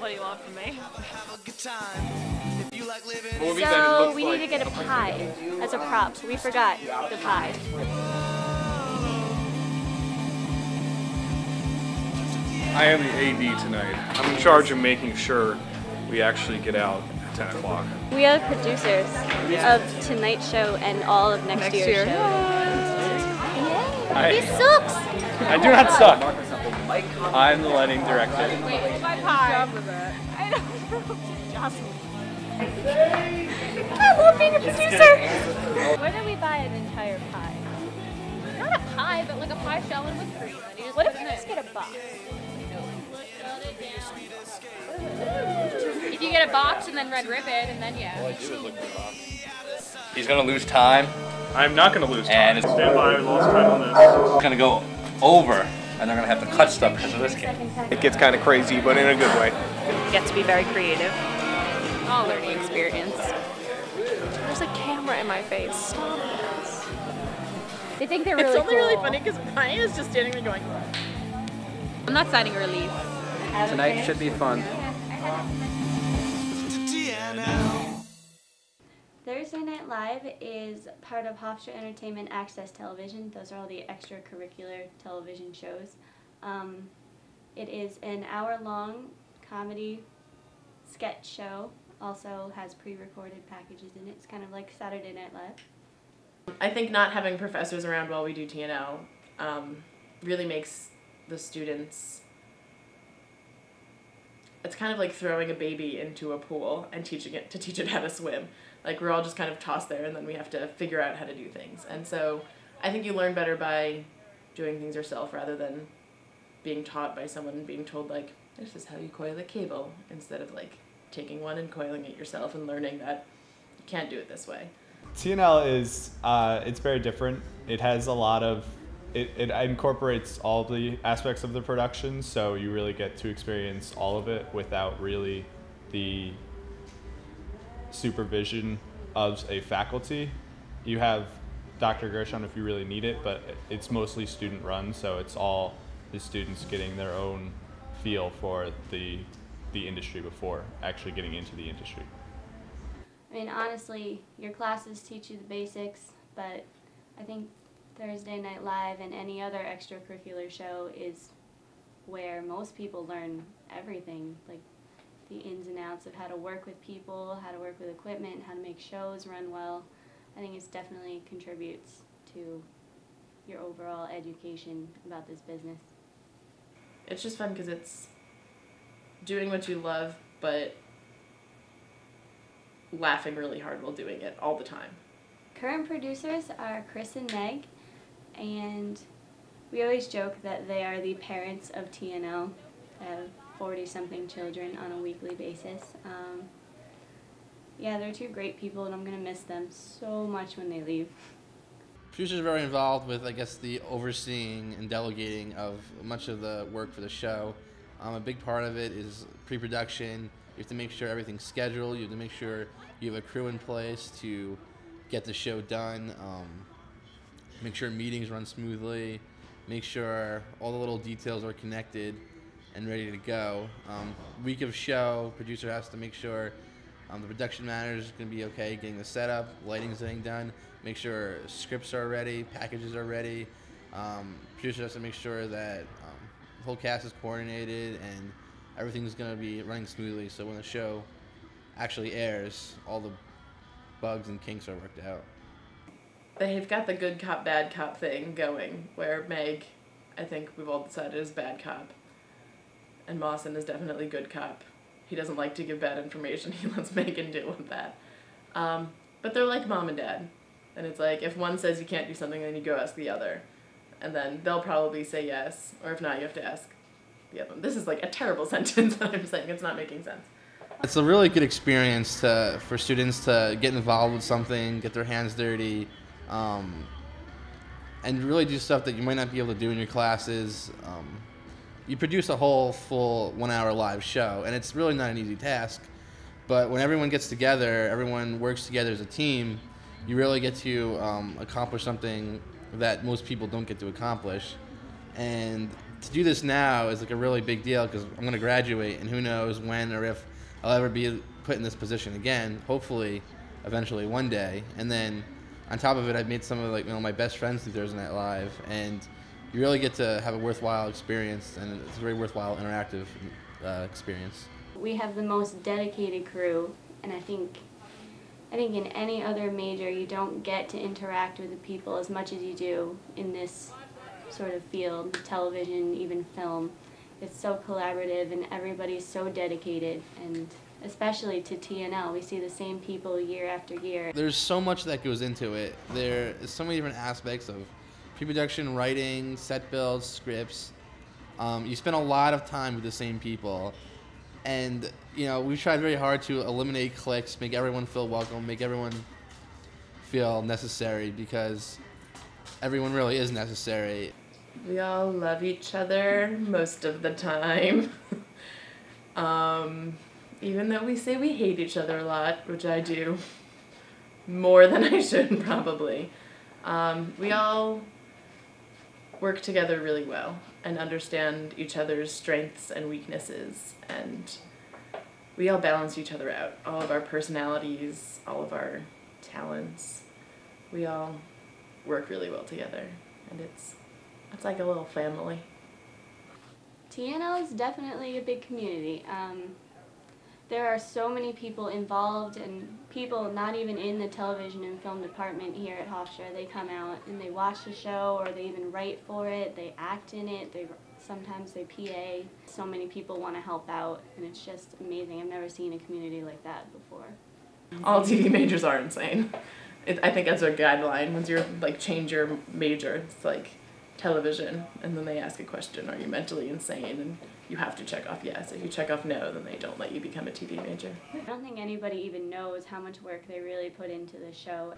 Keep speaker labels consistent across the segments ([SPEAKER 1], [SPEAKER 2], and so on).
[SPEAKER 1] What do you want from me?
[SPEAKER 2] So we need to get a pie as a prop. We forgot the pie.
[SPEAKER 3] I am the AD tonight. I'm in charge of making sure we actually get out at 10 o'clock.
[SPEAKER 2] We are producers of tonight's show and all of next year's show. He sucks!
[SPEAKER 4] I do not suck. I'm the lighting director.
[SPEAKER 1] Wait, my pie. I don't know.
[SPEAKER 2] I love being a producer! Where do we buy an entire pie?
[SPEAKER 1] Not a pie, but like a pie shell and whipped cream. And you just
[SPEAKER 2] What
[SPEAKER 1] put
[SPEAKER 2] if
[SPEAKER 1] it
[SPEAKER 2] you
[SPEAKER 1] in.
[SPEAKER 2] just get a box?
[SPEAKER 1] If you get a box and then red ribbon, and then yeah.
[SPEAKER 4] He's gonna lose time.
[SPEAKER 3] I'm not going to lose time.
[SPEAKER 4] And it's
[SPEAKER 3] Stand by, lost time on this.
[SPEAKER 4] gonna go over, and they're gonna have to cut stuff because of this kid.
[SPEAKER 5] It gets kind of crazy, but in a good way.
[SPEAKER 1] Get to be very creative. All learning experience.
[SPEAKER 6] There's a camera in my face. Stop this.
[SPEAKER 2] They think they're really
[SPEAKER 1] It's only
[SPEAKER 2] cool.
[SPEAKER 1] really funny because Brian is just standing there going, I'm not signing a release.
[SPEAKER 5] Tonight should be fun.
[SPEAKER 2] Thursday Night Live is part of Hofstra Entertainment Access Television. Those are all the extracurricular television shows. It is an hour-long comedy sketch show. Also has pre-recorded packages in it. It's kind of like Saturday Night Live.
[SPEAKER 7] I think not having professors around while we do TNL really makes the students, it's kind of like throwing a baby into a pool and teach it how to swim. Like we're all just kind of tossed there and then we have to figure out how to do things. And so I think you learn better by doing things yourself rather than being taught by someone and being told like, this is how you coil a cable, instead of like taking one and coiling it yourself and learning that you can't do it this way.
[SPEAKER 8] TNL is, it's very different. It has a lot of, it incorporates all the aspects of the production, so you really get to experience all of it without really the supervision of a faculty. You have Dr. Gershon if you really need it, but it's mostly student run, so it's all the students getting their own feel for the industry before actually getting into the industry.
[SPEAKER 2] I mean, honestly, your classes teach you the basics, but I think Thursday Night Live and any other extracurricular show is where most people learn everything, like the ins and outs of how to work with people, how to work with equipment, how to make shows run well. I think it definitely contributes to your overall education about this business.
[SPEAKER 7] It's just fun because it's doing what you love, but laughing really hard while doing it all the time.
[SPEAKER 2] Current producers are Chris and Meg, and we always joke that they are the parents of TNL. They have 40-something children on a weekly basis. Yeah, they're two great people, and I'm going to miss them so much when they leave.
[SPEAKER 9] Producers are very involved with, I guess, the overseeing and delegating of much of the work for the show. A big part of it is pre-production. You have to make sure everything's scheduled. You have to make sure you have a crew in place to get the show done. Make sure meetings run smoothly. Make sure all the little details are connected and ready to go. Week of show, producer has to make sure the production manager is going to be okay getting the setup, lighting's getting done, make sure scripts are ready, packages are ready. Producer has to make sure that the whole cast is coordinated and everything's going to be running smoothly, so when the show actually airs, all the bugs and kinks are worked out.
[SPEAKER 7] They've got the good cop, bad cop thing going, where Meg, I think we've all decided, is bad cop. And Mawson is definitely good cop. He doesn't like to give bad information. He lets Megan deal with that. But they're like mom and dad. And it's like, if one says you can't do something, then you go ask the other. And then they'll probably say yes, or if not, you have to ask the other one. This is like a terrible sentence that I'm saying. It's not making sense.
[SPEAKER 9] It's a really good experience for students to get involved with something, get their hands dirty, and really do stuff that you might not be able to do in your classes. You produce a whole full 1 hour live show, and it's really not an easy task, but when everyone gets together, everyone works together as a team, you really get to accomplish something that most people don't get to accomplish. And to do this now is like a really big deal because I'm going to graduate, and who knows when or if I'll ever be put in this position again. Hopefully, eventually, one day. And then on top of it, I've made some of my best friends through Thursday Night Live, and you really get to have a worthwhile experience, and it's a very worthwhile interactive experience.
[SPEAKER 2] We have the most dedicated crew, and I think in any other major you don't get to interact with the people as much as you do in this sort of field, television, even film. It's so collaborative and everybody's so dedicated, and especially to TNL, we see the same people year after year.
[SPEAKER 9] There's so much that goes into it. There is so many different aspects of pre-production, writing, set builds, scripts. You spend a lot of time with the same people. And, we've tried very hard to eliminate cliques, make everyone feel welcome, make everyone feel necessary, because everyone really is necessary.
[SPEAKER 7] We all love each other most of the time. Even though we say we hate each other a lot, which I do, more than I should probably. We all work together really well and understand each other's strengths and weaknesses, and we all balance each other out. All of our personalities, all of our talents, we all work really well together, and it's like a little family.
[SPEAKER 2] TNL is definitely a big community. There are so many people involved, and people not even in the television and film department here at Hofstra. They come out and they watch the show, or they even write for it, they act in it, sometimes they PA. So many people want to help out, and it's just amazing. I've never seen a community like that before.
[SPEAKER 7] All TV majors are insane. I think that's a guideline. Once you're change your major, it's television, and then they ask a question, are you mentally insane? And you have to check off yes. If you check off no, then they don't let you become a TV major.
[SPEAKER 2] I don't think anybody even knows how much work they really put into the show.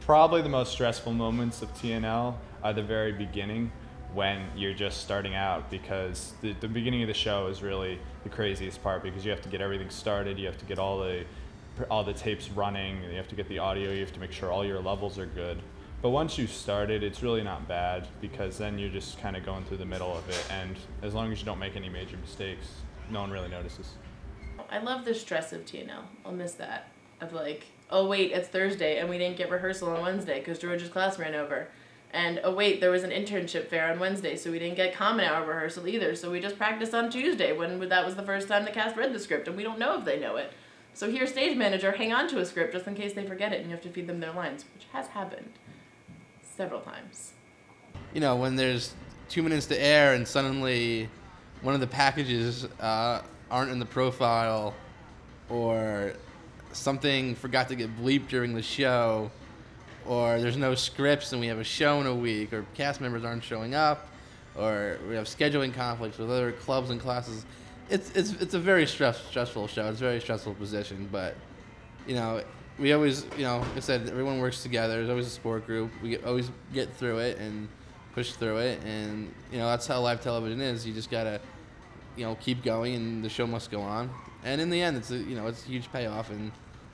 [SPEAKER 8] Probably the most stressful moments of TNL are the very beginning, when you're just starting out, because the beginning of the show is really the craziest part, because you have to get everything started, you have to get all the tapes running, you have to get the audio, you have to make sure all your levels are good. But once you've started, it's really not bad, because then you're just kind of going through the middle of it, and as long as you don't make any major mistakes, no one really notices.
[SPEAKER 7] I love the stress of TNL. I'll miss that. Of oh wait, it's Thursday and we didn't get rehearsal on Wednesday because George's class ran over. And oh wait, there was an internship fair on Wednesday, so we didn't get common hour rehearsal either, so we just practiced on Tuesday when that was the first time the cast read the script, and we don't know if they know it. So here, stage manager, hang on to a script just in case they forget it and you have to feed them their lines, which has happened several times.
[SPEAKER 9] When there's 2 minutes to air and suddenly one of the packages aren't in the profile, or something forgot to get bleeped during the show, or there's no scripts and we have a show in a week, or cast members aren't showing up, or we have scheduling conflicts with other clubs and classes. It's a very stressful show. It's a very stressful position, but we always, like I said, everyone works together. There's always a support group. We always get through it and push through it, and that's how live television is. You just gotta keep going, and the show must go on. And in the end, it's a huge payoff, and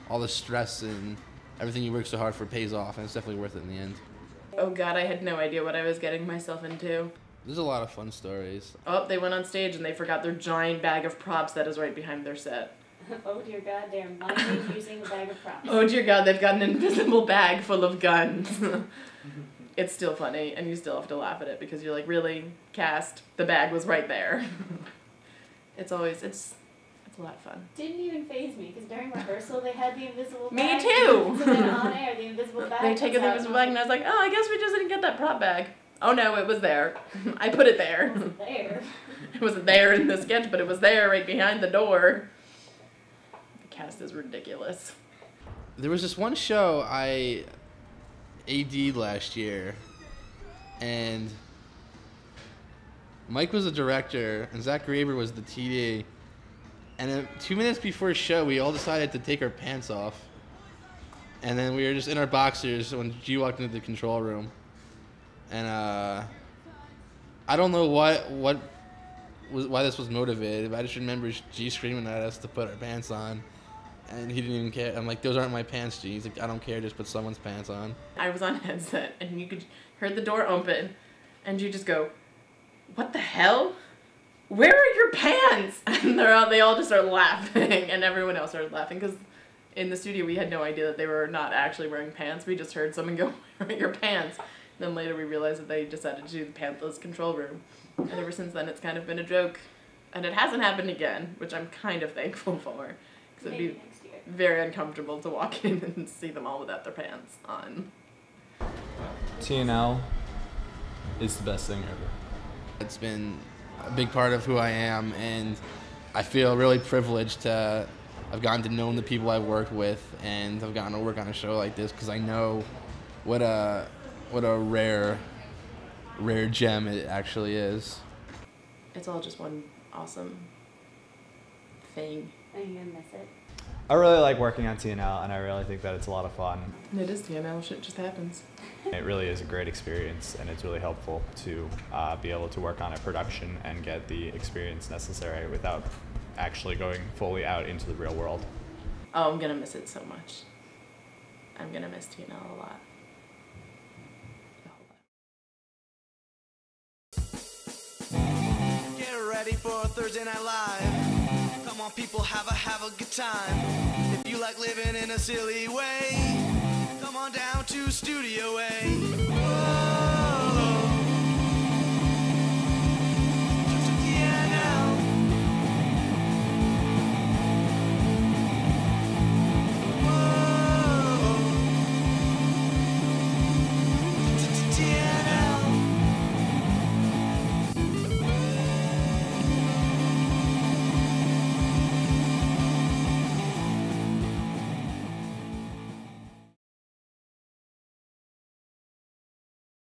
[SPEAKER 9] all the stress and everything you work so hard for pays off, and it's definitely worth it in the end.
[SPEAKER 7] Oh God, I had no idea what I was getting myself into.
[SPEAKER 9] There's a lot of fun stories.
[SPEAKER 7] Oh, they went on stage and they forgot their giant bag of props that is right behind their set.
[SPEAKER 2] Oh dear God, they're minding using a bag of props.
[SPEAKER 7] Oh dear God, they've got an invisible bag full of guns. It's still funny, and you still have to laugh at it because you're like, really, cast? The bag was right there. It's a lot of fun.
[SPEAKER 2] Didn't even faze me, because during rehearsal they had the invisible
[SPEAKER 7] Me
[SPEAKER 2] bag.
[SPEAKER 7] too!
[SPEAKER 2] So then on air, the invisible bag
[SPEAKER 7] They take the invisible bag, and I was like, oh, I guess we just didn't get that prop bag. Oh no, it was there. I put it there.
[SPEAKER 2] It wasn't there.
[SPEAKER 7] It wasn't there in the sketch, but it was there right behind the door. The cast is ridiculous.
[SPEAKER 9] There was this one show I AD'd last year, and Mike was the director, and Zach Graber was the TD. And 2 minutes before the show, we all decided to take our pants off. And then we were just in our boxers when G walked into the control room. And I don't know why this was motivated, but I just remember G screaming at us to put our pants on. And he didn't even care. I'm like, those aren't my pants, G. He's like, I don't care, just put someone's pants on.
[SPEAKER 7] I was on headset, and you heard the door open, and you just go, what the hell? Where are your pants? And they all just start laughing, and everyone else started laughing because in the studio we had no idea that they were not actually wearing pants. We just heard someone go, "Where are your pants?" And then later we realized that they decided to do the pantless control room. And ever since then it's kind of been a joke. And it hasn't happened again, which I'm kind of thankful for. Because it'd be very uncomfortable to walk in and see them all without their pants on.
[SPEAKER 8] TNL is the best thing ever.
[SPEAKER 9] It's been a big part of who I am, and I feel really privileged to have gotten to know the people I've worked with, and I've gotten to work on a show like this because I know what a rare gem it actually is.
[SPEAKER 7] It's all just one awesome thing.
[SPEAKER 2] Are you gonna miss it?
[SPEAKER 4] I really like working on TNL, and I really think that it's a lot of fun.
[SPEAKER 7] And it is TNL, shit just happens.
[SPEAKER 8] It really is a great experience, and it's really helpful to be able to work on a production and get the experience necessary without actually going fully out into the real world.
[SPEAKER 7] Oh, I'm gonna miss it so much. I'm gonna miss TNL a lot.
[SPEAKER 10] Get ready for Thursday Night Live. Come on, people, have a good time. If you like living in a silly way, come on down to Studio A.